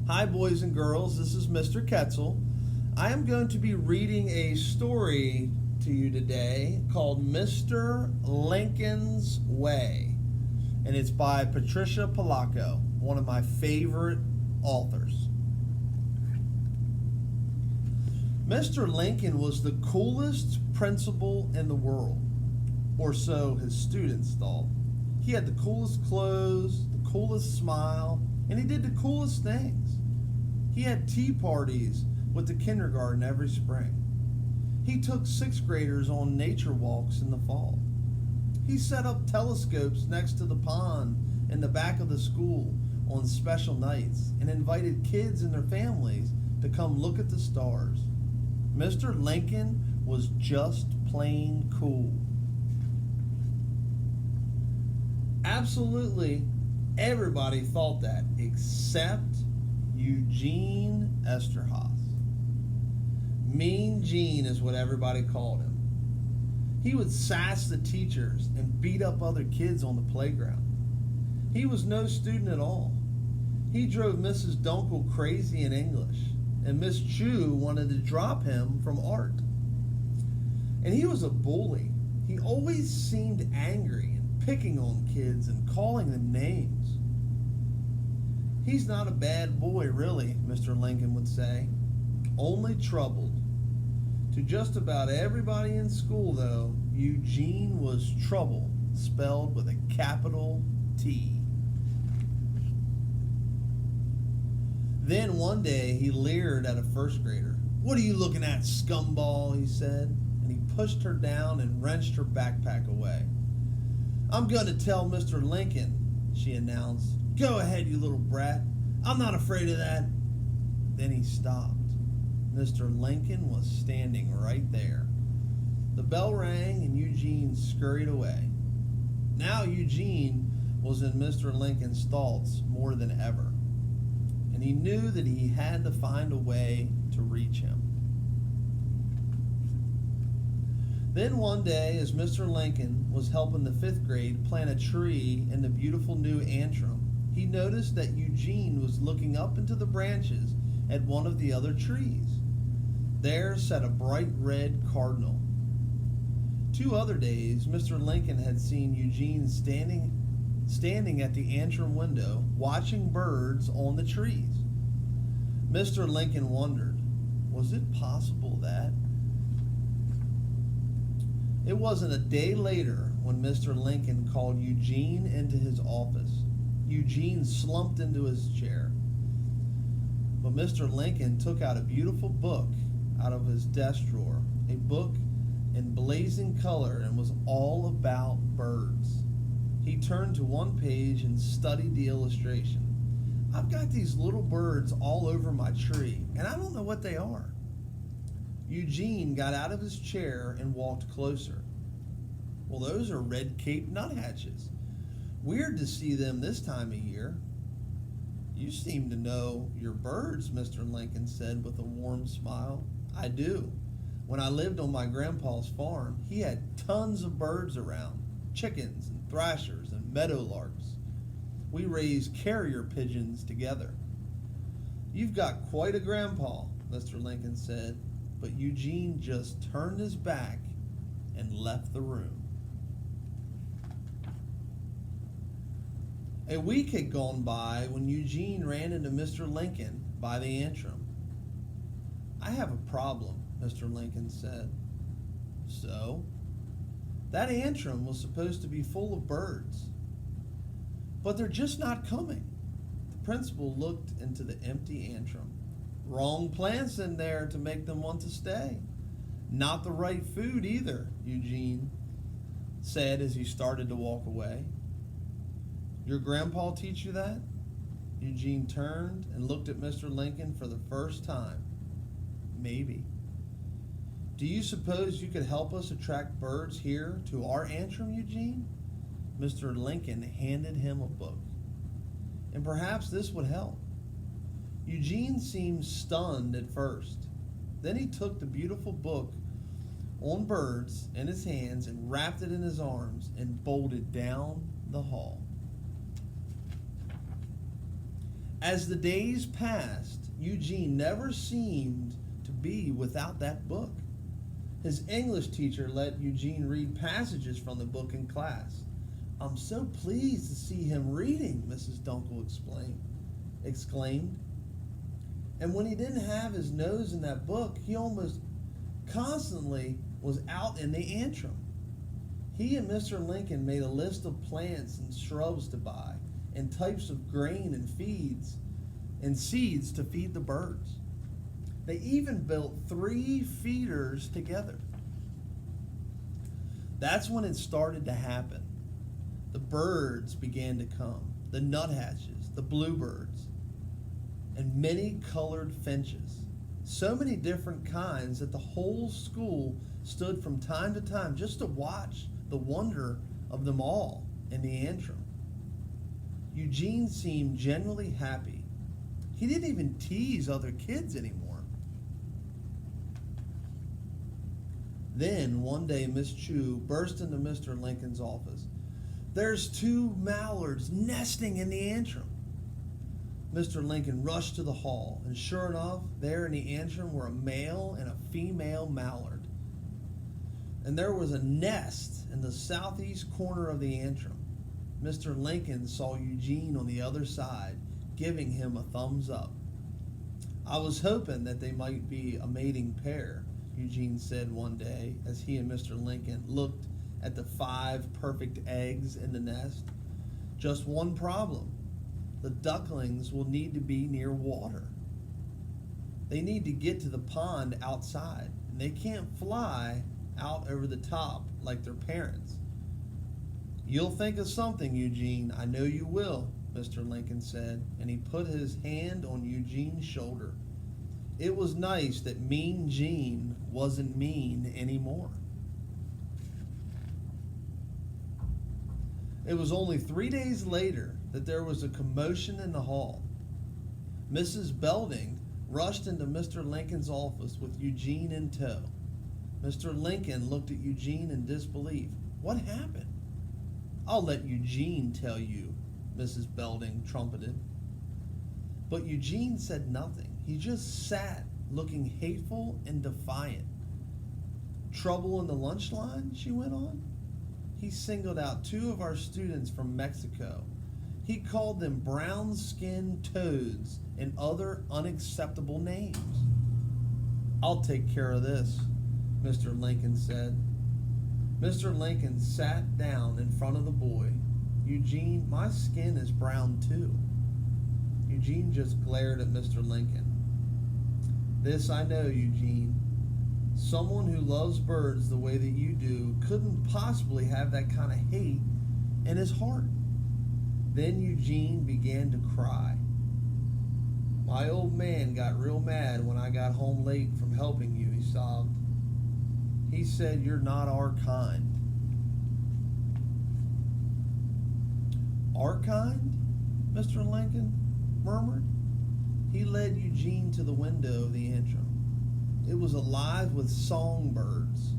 Hi, boys and girls. This is Mr. Ketzel. I am going to be reading a story to you today called Mr. Lincoln's Way. And it's by Patricia Polacco, one of my favorite authors. Mr. Lincoln was the coolest principal in the world, or so his students thought. He had the coolest clothes, the coolest smile, and he did the coolest things. He had tea parties with the kindergarten every spring. He took sixth graders on nature walks in the fall. He set up telescopes next to the pond in the back of the school on special nights and invited kids and their families to come look at the stars. Mr. Lincoln was just plain cool. Absolutely everybody thought that except Eugene Esterhazy. Mean Gene is what everybody called him. He would sass the teachers and beat up other kids on the playground. He was no student at all. He drove Mrs. Dunkel crazy in English, and Miss Chu wanted to drop him from art. And he was a bully. He always seemed angry and picking on kids and calling them names. He's not a bad boy, really, Mr. Lincoln would say. Only troubled. To just about everybody in school, though, Eugene was trouble, spelled with a capital T. Then one day he leered at a first grader. "What are you looking at, scumball?" he said, and he pushed her down and wrenched her backpack away. "I'm going to tell Mr. Lincoln," she announced. "Go ahead, you little brat. I'm not afraid of that." Then he stopped. Mr. Lincoln was standing right there. The bell rang and Eugene scurried away. Now Eugene was in Mr. Lincoln's thoughts more than ever, and he knew that he had to find a way to reach him. Then one day, as Mr. Lincoln was helping the fifth grade plant a tree in the beautiful new antrim, he noticed that Eugene was looking up into the branches at one of the other trees. There sat a bright red cardinal. 2 other days, Mr. Lincoln had seen Eugene standing at the antrim window, watching birds on the trees. Mr. Lincoln wondered, was it possible that? It wasn't a day later when Mr. Lincoln called Eugene into his office. Eugene slumped into his chair. But Mr. Lincoln took out a beautiful book out of his desk drawer, a book in blazing color, and was all about birds. He turned to one page and studied the illustration. "I've got these little birds all over my tree, and I don't know what they are." Eugene got out of his chair and walked closer. "Well, those are red-caped nuthatches. Weird to see them this time of year." "You seem to know your birds," Mr. Lincoln said with a warm smile. "I do. When I lived on my grandpa's farm, he had tons of birds around, chickens and thrashers and meadowlarks. We raised carrier pigeons together." "You've got quite a grandpa," Mr. Lincoln said, but Eugene just turned his back and left the room. A week had gone by when Eugene ran into Mr. Lincoln by the antrim. "I have a problem," Mr. Lincoln said. "So?" "That antrim was supposed to be full of birds, but they're just not coming." The principal looked into the empty antrim. "Wrong plants in there to make them want to stay. Not the right food either," Eugene said as he started to walk away. "Your grandpa teach you that?" Eugene turned and looked at Mr. Lincoln for the first time. "Maybe." "Do you suppose you could help us attract birds here to our antrim, Eugene?" Mr. Lincoln handed him a book. "And perhaps this would help." Eugene seemed stunned at first. Then he took the beautiful book on birds in his hands and wrapped it in his arms and bolted down the hall. As the days passed, Eugene never seemed to be without that book. His English teacher let Eugene read passages from the book in class. "I'm so pleased to see him reading," Mrs. Dunkel exclaimed. And when he didn't have his nose in that book, he almost constantly was out in the antrim. He and Mr. Lincoln made a list of plants and shrubs to buy, and types of grain and seeds to feed the birds. They even built 3 feeders together. That's when it started to happen. The birds began to come, the nuthatches, the bluebirds, and many colored finches. So many different kinds that the whole school stood from time to time just to watch the wonder of them all in the antrim. Eugene seemed genuinely happy. He didn't even tease other kids anymore. Then, one day, Miss Chu burst into Mr. Lincoln's office. "There's 2 mallards nesting in the antrim." Mr. Lincoln rushed to the hall, and sure enough, there in the antrim were a male and a female mallard. And there was a nest in the southeast corner of the antrim. Mr. Lincoln saw Eugene on the other side, giving him a thumbs up. "I was hoping that they might be a mating pair," Eugene said one day as he and Mr. Lincoln looked at the 5 perfect eggs in the nest. "Just one problem. The ducklings will need to be near water. They need to get to the pond outside, and they can't fly out over the top like their parents." "You'll think of something, Eugene. I know you will," Mr. Lincoln said, and he put his hand on Eugene's shoulder. It was nice that Mean Gene wasn't mean anymore. It was only 3 days later that there was a commotion in the hall. Mrs. Belding rushed into Mr. Lincoln's office with Eugene in tow. Mr. Lincoln looked at Eugene in disbelief. "What happened?" "I'll let Eugene tell you," Mrs. Belding trumpeted. But Eugene said nothing. He just sat, looking hateful and defiant. "Trouble in the lunch line?" she went on. "He singled out 2 of our students from Mexico. He called them brown-skinned toads and other unacceptable names." "I'll take care of this," Mr. Lincoln said. Mr. Lincoln sat down in front of the boy. "Eugene, my skin is brown too." Eugene just glared at Mr. Lincoln. "This I know, Eugene. Someone who loves birds the way that you do couldn't possibly have that kind of hate in his heart." Then Eugene began to cry. "My old man got real mad when I got home late from helping you," he sobbed. "He said you're not our kind." "Our kind?" Mr. Lincoln murmured. He led Eugene to the window of the antrim. It was alive with songbirds.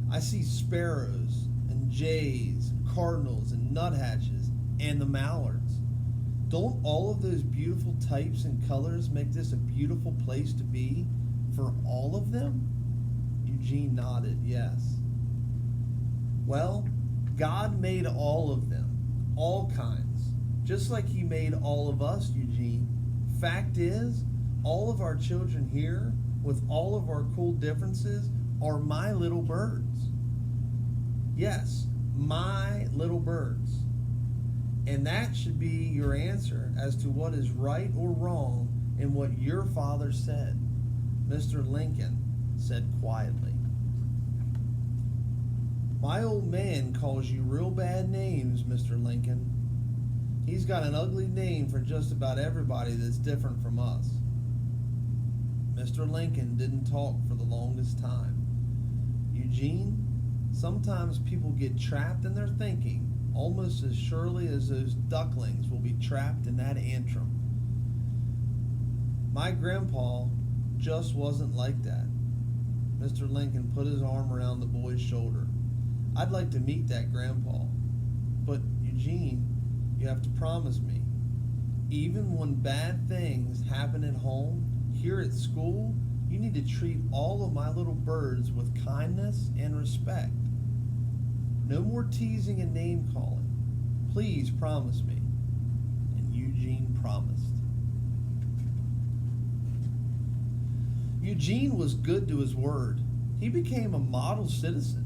"I see sparrows and jays, and cardinals and nuthatches, and the mallards. Don't all of those beautiful types and colors make this a beautiful place to be for all of them?" Eugene nodded, yes. "Well, God made all of them, all kinds, just like He made all of us, Eugene. Fact is, all of our children here, with all of our cool differences, are my little birds. Yes, my little birds. And that should be your answer as to what is right or wrong in what your father said," Mr. Lincoln said quietly. "My old man calls you real bad names, Mr. Lincoln. He's got an ugly name for just about everybody that's different from us." Mr. Lincoln didn't talk for the longest time. "Eugene, sometimes people get trapped in their thinking almost as surely as those ducklings will be trapped in that antrim. My grandpa just wasn't like that." Mr. Lincoln put his arm around the boy's shoulder. "I'd like to meet that grandpa. But, Eugene, you have to promise me." Even when bad things happen at home, here at school, you need to treat all of my little birds with kindness and respect. No more teasing and name calling. Please promise me. And Eugene promised. Eugene was good to his word. He became a model citizen.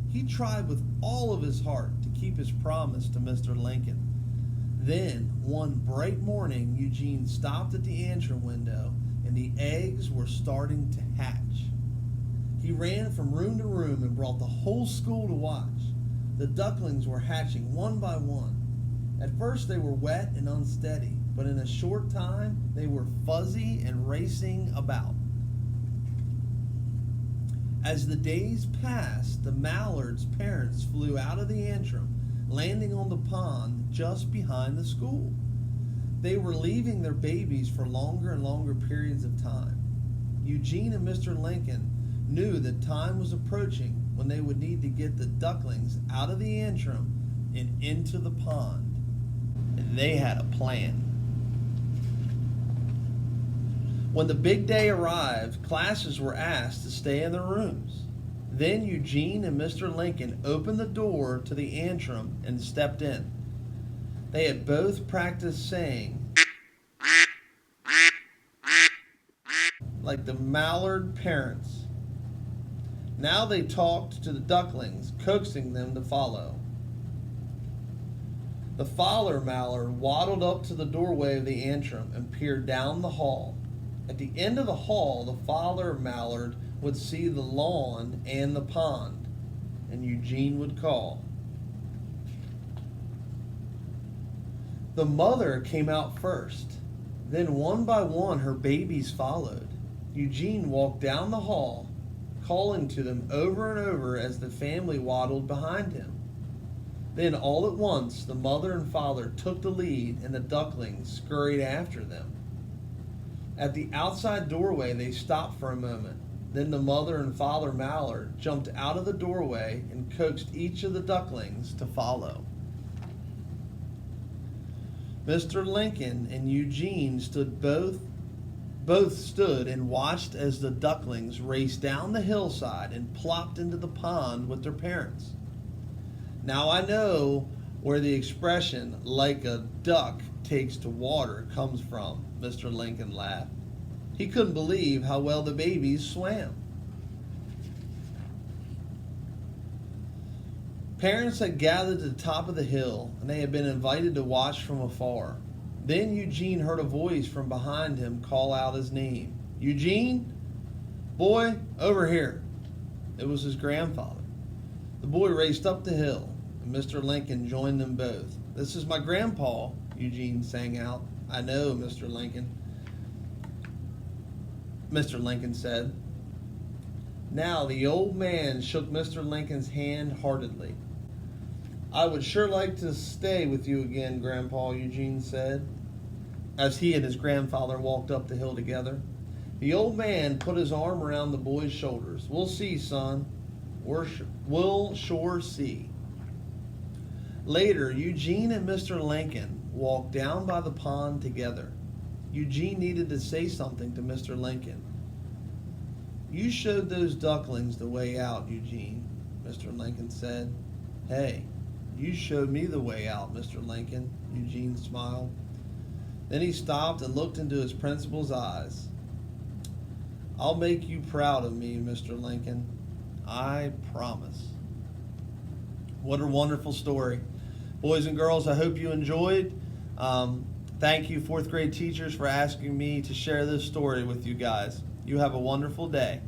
He tried with all of his heart to keep his promise to Mr. Lincoln. Then, one bright morning, Eugene stopped at the entry window and the eggs were starting to hatch. He ran from room to room and brought the whole school to watch. The ducklings were hatching one by one. At first they were wet and unsteady, but in a short time they were fuzzy and racing about. As the days passed, the mallards' parents flew out of the antrim, landing on the pond just behind the school. They were leaving their babies for longer and longer periods of time. Eugene and Mr. Lincoln knew that time was approaching when they would need to get the ducklings out of the antrim and into the pond. And they had a plan. When the big day arrived, classes were asked to stay in their rooms. Then Eugene and Mr. Lincoln opened the door to the antrim and stepped in. They had both practiced saying, like the mallard parents. Now they talked to the ducklings, coaxing them to follow. The father mallard waddled up to the doorway of the antrim and peered down the hall. At the end of the hall, the father mallard would see the lawn and the pond, and Eugene would call. The mother came out first. Then one by one her babies followed. Eugene walked down the hall, calling to them over and over as the family waddled behind him. Then all at once the mother and father took the lead and the ducklings scurried after them. At the outside doorway they stopped for a moment. Then the mother and father mallard jumped out of the doorway and coaxed each of the ducklings to follow. Mr. Lincoln and Eugene both stood and watched as the ducklings raced down the hillside and plopped into the pond with their parents. Now I know where the expression, like a duck takes to water, comes from, Mr. Lincoln laughed. He couldn't believe how well the babies swam. Parents had gathered at the top of the hill, and they had been invited to watch from afar. Then Eugene heard a voice from behind him call out his name. Eugene? Boy, over here. It was his grandfather. The boy raced up the hill, and Mr. Lincoln joined them both. This is my grandpa, Eugene sang out. I know, Mr. Lincoln. Mr. Lincoln said. Now the old man shook Mr. Lincoln's hand heartily. I would sure like to stay with you again, Grandpa, Eugene said, as he and his grandfather walked up the hill together. The old man put his arm around the boy's shoulders. We'll see, son. We'll sure see. Later, Eugene and Mr. Lincoln walked down by the pond together. Eugene needed to say something to Mr. Lincoln. You showed those ducklings the way out, Eugene, Mr. Lincoln said. Hey, you showed me the way out, Mr. Lincoln, Eugene smiled. Then he stopped and looked into his principal's eyes. I'll make you proud of me, Mr. Lincoln. I promise. What a wonderful story. Boys and girls, I hope you enjoyed. Thank you, fourth grade teachers, for asking me to share this story with you guys. You have a wonderful day.